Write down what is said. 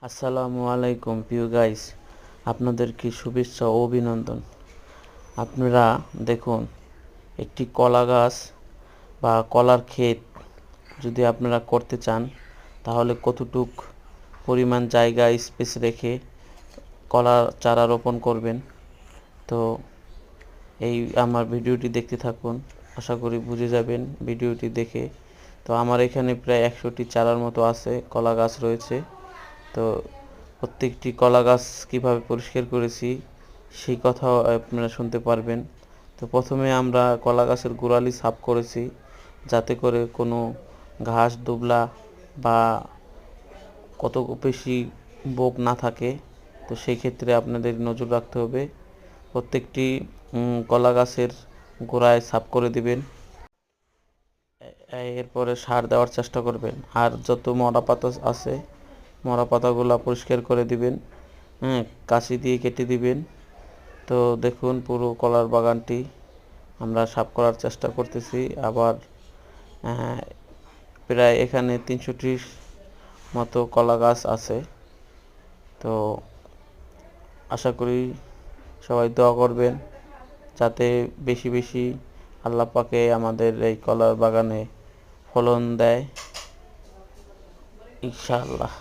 আসসালামু আলাইকুম প্রিয় গাইস, আপনাদেরকে শুভেচ্ছা ও অভিনন্দন। আপনারা দেখুন, একটি কলা গাছ বা কলার ক্ষেত যদি আপনারা করতে চান, তাহলে কতটুক পরিমাণ জায়গা স্পেস রেখে কলার চারা রোপণ করবেন। তো এই আমার ভিডিওটি দেখতে থাকুন, আশা করি বুঝে যাবেন ভিডিওটি দেখে। তো আমার এখানে প্রায় 100টি চারার মতো আছে, কলা গাছ রয়েছে। তো প্রত্যেকটি কলা গাছ কীভাবে পরিষ্কার করেছি সেই কথাও আপনারা শুনতে পারবেন। তো প্রথমে আমরা কলা গাছের গোড়ালি সাফ করেছি, যাতে করে কোনো ঘাস দুবলা বা কত বেশি বোক না থাকে। তো সেই ক্ষেত্রে আপনাদের নজর রাখতে হবে। প্রত্যেকটি কলা গাছের গোড়ায় সাফ করে দিবেন। এরপরে সার দেওয়ার চেষ্টা করবেন, আর যত মরা পাতা আছে মরা পাতাগুলো পরিষ্কার করে দিবেন। কাঁচি দিয়ে কেটে দিবেন। তো দেখুন, পুরো কলার বাগানটি আমরা সাফ করার চেষ্টা করতেছি। আবার প্রায় এখানে 300টির মতো কলা গাছ আছে। তো আশা করি সবাই দোয়া করবেন, যাতে বেশি বেশি আল্লাহ পাকে আমাদের এই কলার বাগানে ফলন দেয়, ইনশাআল্লাহ।